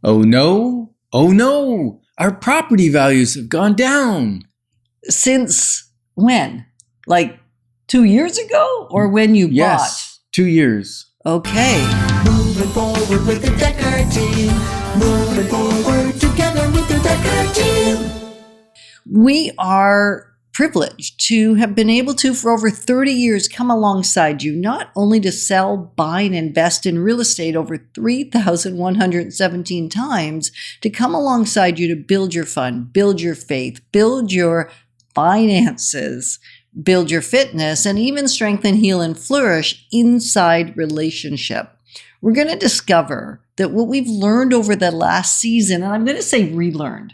Oh no, oh no, our property values have gone down. Since when? Like 2 years ago, or when you Yes, 2 years. bought? Okay. Moving forward with the Dekker Team. Moving forward together with the Dekker Team. We are privileged to have been able to, for over 30 years, come alongside you, not only to sell, buy, and invest in real estate over 3,117 times, to come alongside you to build your fund, build your faith, build your finances, build your fitness, and even strengthen, heal, and flourish inside relationship. We're going to discover that what we've learned over the last season, and I'm going to say relearned,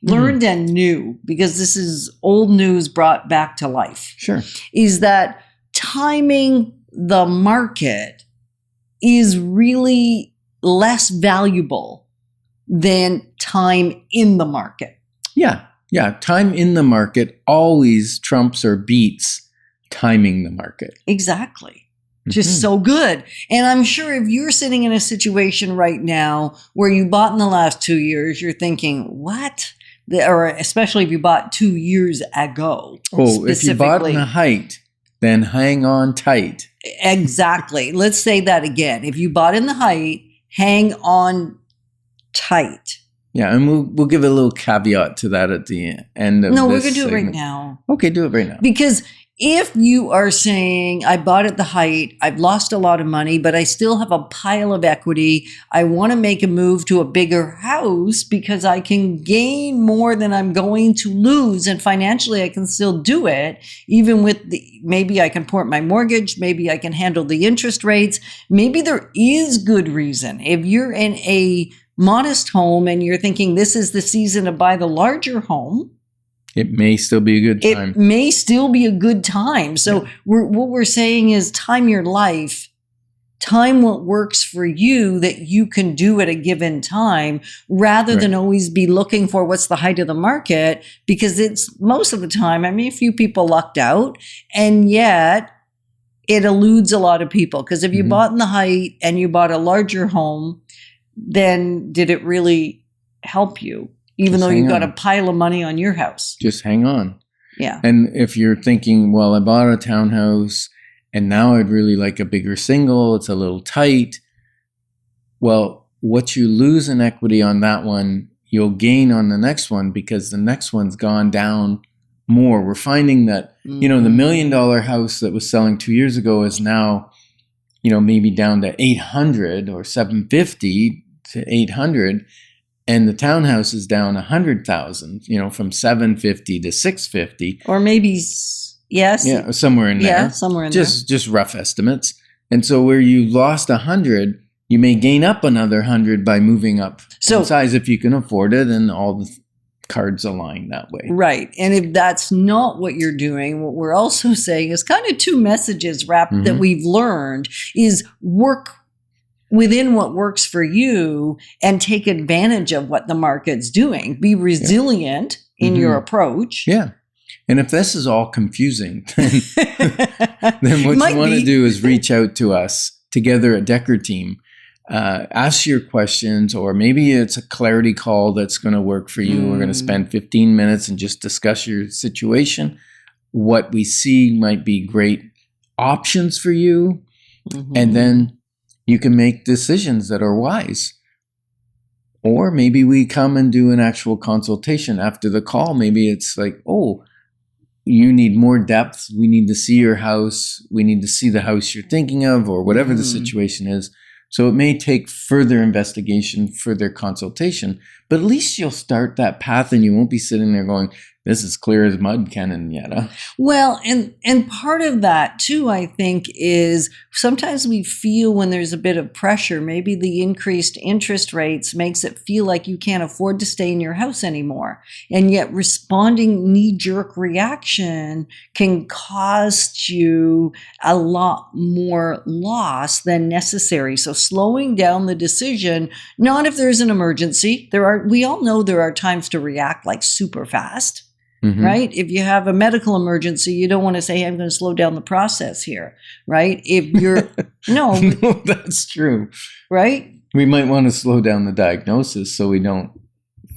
learned and new, because this is old news brought back to life. Sure. Is that timing the market is really less valuable than time in the market. Yeah. Time in the market always trumps or beats timing the market. Exactly. Just so good. And I'm sure if you're sitting in a situation right now where you bought in the last 2 years, you're thinking, what? Or especially if you bought 2 years ago. Oh, if you bought in the height, then hang on tight. Exactly. Let's say that again. If you bought in the height, hang on tight. Yeah, and we'll give a little caveat to that at the end of this. No, we're going to do it right segment. now. Okay, do it right now. Because if you are saying, I bought at the height, I've lost a lot of money, but I still have a pile of equity, I want to make a move to a bigger house because I can gain more than I'm going to lose, and financially I can still do it, even with maybe I can port my mortgage, maybe I can handle the interest rates, maybe there is good reason. If you're in a modest home and you're thinking this is the season to buy the larger home, it may still be a good time. It may still be a good time. So what we're saying is time your life, time what works for you that you can do at a given time, rather than always be looking for what's the height of the market, because it's most of the time, I mean, a few people lucked out, and yet it eludes a lot of people. Because if you bought in the height and you bought a larger home, then did it really help you? Even though you got a pile of money on your house. Just hang on. Yeah. And if you're thinking, well, I bought a townhouse and now I'd really like a bigger single, it's a little tight. Well, what you lose in equity on that one, you'll gain on the next one, because the next one's gone down more. We're finding that, the $1 million house that was selling 2 years ago is now, maybe down to 800 or 750 to 800. And the townhouse is down 100,000, from 750 to 650. Or maybe, yes. Yeah, somewhere in there. Yeah, somewhere in there. Just rough estimates. And so where you lost 100, you may gain up another 100 by moving up in size if you can afford it, and all the cards align that way. Right. And if that's not what you're doing, what we're also saying is kind of two messages wrapped that we've learned is work within what works for you and take advantage of what the market's doing. Be resilient in your approach. Yeah. And if this is all confusing, then what you want to do is reach out to us together at Dekker Team. Ask your questions, or maybe it's a clarity call that's going to work for you. We're going to spend 15 minutes and just discuss your situation. What we see might be great options for you. And then you can make decisions that are wise. Or maybe we come and do an actual consultation after the call. Maybe it's like, oh, you need more depth. We need to see your house. We need to see the house you're thinking of, or whatever the situation is. So it may take further investigation, further consultation, but at least you'll start that path and you won't be sitting there going, this is clear as mud, Ken and Yetta. Well, and part of that too, I think, is sometimes we feel when there's a bit of pressure, maybe the increased interest rates makes it feel like you can't afford to stay in your house anymore. And yet responding knee-jerk reaction can cost you a lot more loss than necessary. So slowing down the decision, not if there's an emergency. We all know there are times to react like super fast. Right? If you have a medical emergency, you don't want to say, hey, I'm going to slow down the process here. Right? If you're, no, that's true. Right? We might want to slow down the diagnosis so we don't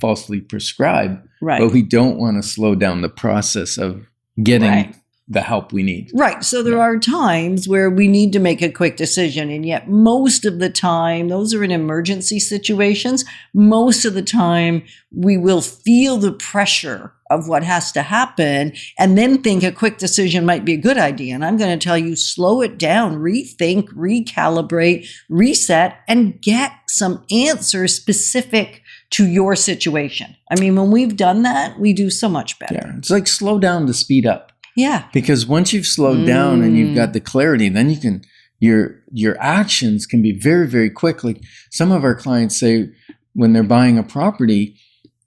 falsely prescribe, Right. but we don't want to slow down the process of getting the help we need. Right. So there are times where we need to make a quick decision. And yet most of the time, those are in emergency situations. Most of the time, we will feel the pressure of what has to happen and then think a quick decision might be a good idea. And I'm going to tell you, slow it down, rethink, recalibrate, reset, and get some answers specific to your situation. I mean, when we've done that, we do so much better. Yeah. It's like slow down to speed up. Yeah. Because once you've slowed down and you've got the clarity, then you can, your actions can be very, very quick. Like some of our clients say when they're buying a property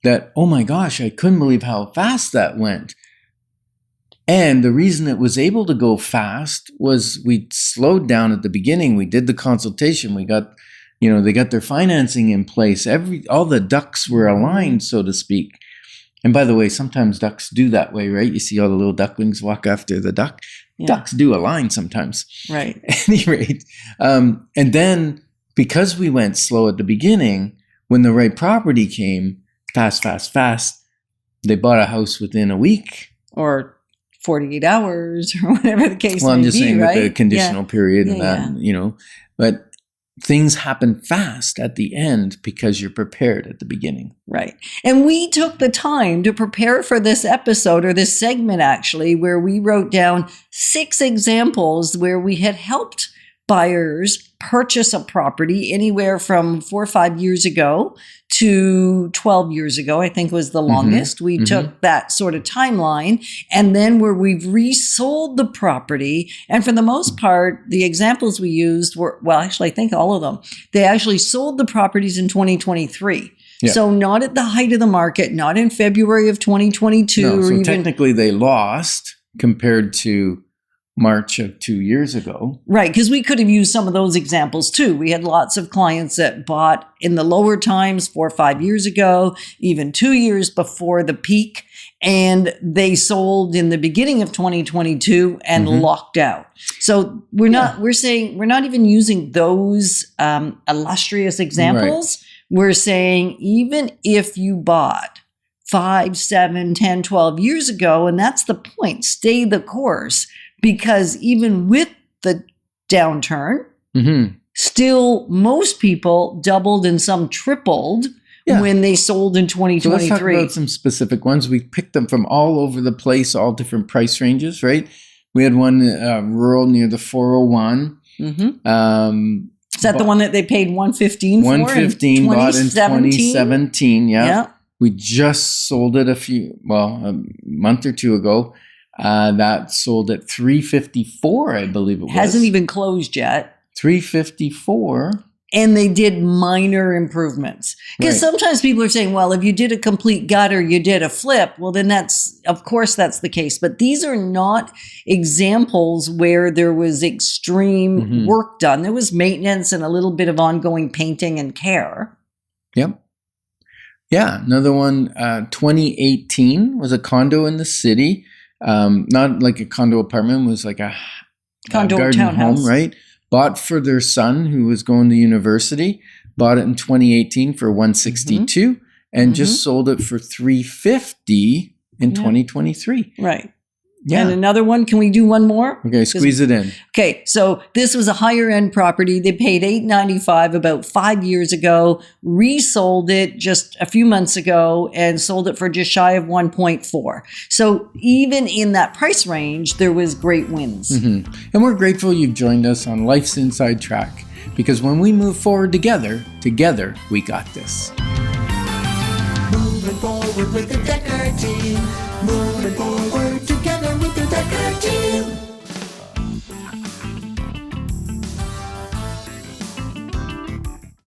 that, oh my gosh, I couldn't believe how fast that went. And the reason it was able to go fast was we slowed down at the beginning. We did the consultation. We got, they got their financing in place. All the ducks were aligned, so to speak. And by the way, sometimes ducks do that way, right? You see all the little ducklings walk after the duck. Yeah. Ducks do align sometimes. Right. At any rate. And then because we went slow at the beginning, when the right property came, fast, they bought a house within a week. Or 48 hours or whatever the case may be, I'm just saying right? with the conditional period and that, but things happen fast at the end because you're prepared at the beginning. Right. And we took the time to prepare for this episode, or this segment actually, where we wrote down 6 examples where we had helped buyers purchase a property anywhere from 4 or 5 years ago to 12 years ago, I think was the longest. We took that sort of timeline, and then where we've resold the property. And for the most part, the examples we used were, well, actually, I think all of them, they actually sold the properties in 2023. Yeah. So not at the height of the market, not in February of 2022. No, so even, technically they lost compared to March of 2 years ago. Right, because we could have used some of those examples too. We had lots of clients that bought in the lower times 4 or 5 years ago, even 2 years before the peak, and they sold in the beginning of 2022 and locked out. So we're not even using those illustrious examples. Right. We're saying even if you bought 5, 7, 10, 12 years ago, and that's the point, stay the course. Because even with the downturn, still most people doubled and some tripled when they sold in 2023. So let's talk about some specific ones. We picked them from all over the place, all different price ranges, right? We had one rural near the 401. Is that the one that they paid $115 for? $115, bought in 2017. Yeah. We just sold it a month or two ago. That sold at $354, I believe it was. Hasn't even closed yet. $354. And they did minor improvements. Because sometimes people are saying, well, if you did a complete gut or you did a flip, well, then of course that's the case. But these are not examples where there was extreme work done. There was maintenance and a little bit of ongoing painting and care. Yep. Yeah. Another one, 2018 was a condo in the city. Not like a condo apartment, was like a condo garden townhouse. Home, right? Bought for their son who was going to university. Bought it in 2018 for $162 and just sold it for $350 in 2023. Right. Yeah. And another one, can we do one more? Okay, squeeze it in. Okay, so this was a higher end property. They paid $895 about 5 years ago, resold it just a few months ago and sold it for just shy of 1.4. So even in that price range, there was great wins. And we're grateful you've joined us on Life's Inside Track, because when we move forward together, we got this. Moving forward with the Dekker Team. Moving forward together.